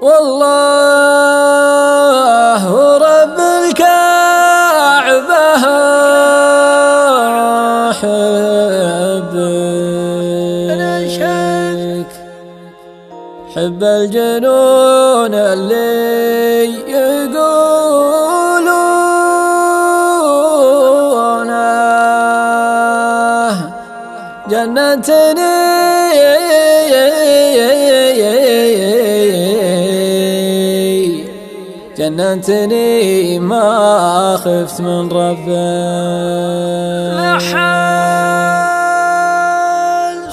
والله رب الكعبة حب الجنون اللي يقولونه جنتني جننتني ما خفت من ربه.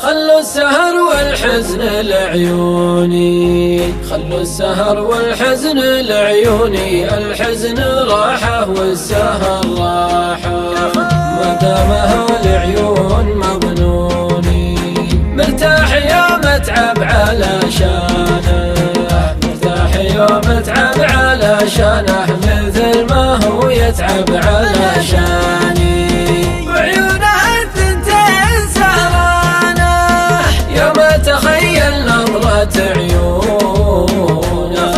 خلوا السهر والحزن لعيوني، خلوا السهر والحزن لعيوني، الحزن راحة والسهر راحة، ما دامها العيون مظنوني مرتاح يوم اتعب علشانه، مرتاح يوم اتعب علشانه، مثل ما هو يتعب علشاني. وعيونه الثنتين سهرانه يوم اتخيل نظرة عيونه،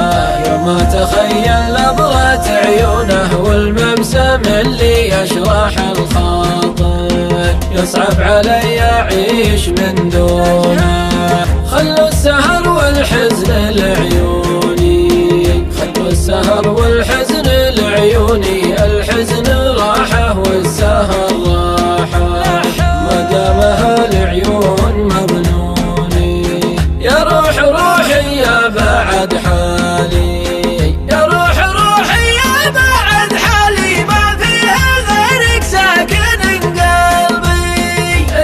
يوم اتخيل نظرة عيونه، والمبسم اللي يشرح الخاطر يصعب علي اعيش من دونه. خلوا السهر والحزن لعيوني، خلوا السهر والحزن لعيوني، الحزن راحة والسهر راحة، ما دامها العيون مظنوني. يا روح روحي يا بعد حالي، يا روح روحي يا بعد حالي، ما فيها غيرك ساكن قلبي،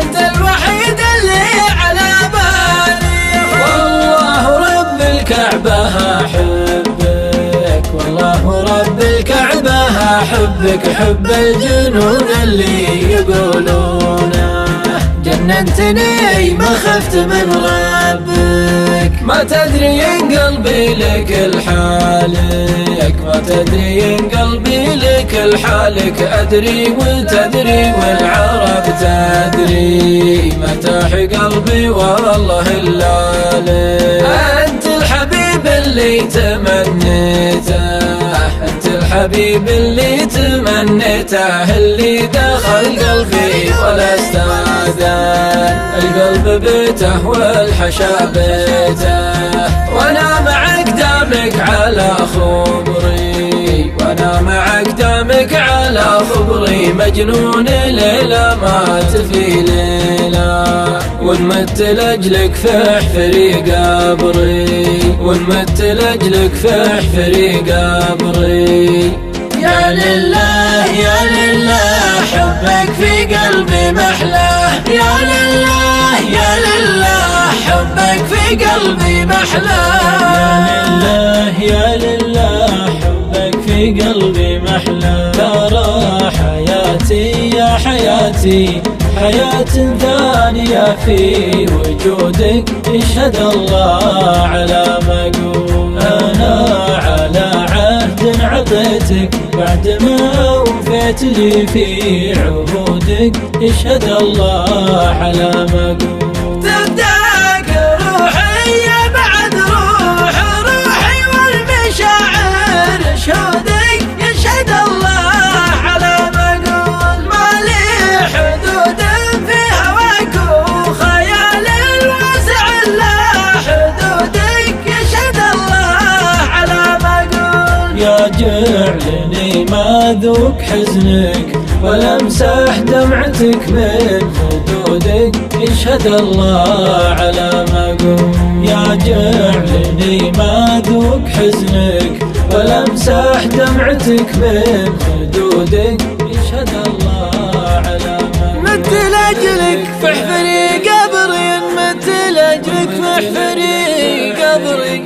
انت الوحيد اللي على بالي. والله رب الكعبة احبك، والله رب الكعبة احبك، حب الجنون اللي يقولونه جننتني ما خفت من ربك. ما تدري ان قلبي لك الحالك، ما تدري ان قلبي لك الحالك، ادري وتدري والعرب تدري، مرتاح قلبي والله الا لك. انت الحبيب اللي تمنيته، انت الحبيب اللي تمنيته، اللي دخل قلبي ولا استاذن، القلب بيته والحشا بيته، وانا معك دامك على خبري، وانا معك دامك على خبري، مجنون ليلة مات في ليلة، ونمت لاجلك في حفري قبري، ونمت لاجلك في حفري قبري. يا لله يا لله حبك في قلبي محلاه، يا لله يا لله حبك في قلبي محلاه، يا لله يا لله حبك في قلبي محلاه. ترى حياتي يا حياتي حياة ثانية في وجودك، يشهد الله على ما أقول. أنا على عهد عطيتك بعد ما وفيت لي في عهودك، يشهد الله على ما أقول. تفداك روحي بعد روح روحي، والمشاعر شهودك يشهد الله على ما أقول. مالي حدود في هواك وخيال الواسع لا حدودك، يشهد الله على ما أقول. يا جعلني ما ذوق حزنك ولا امسح دمعتك من خدودك، يشهد الله على ما أقول. يا جعلني ما ذوق حزنك ولا امسح دمعتك من خدودك، يشهد الله على ما أقول. مت لاجلك في حفري قبري، مت لاجلك في حفري قبري.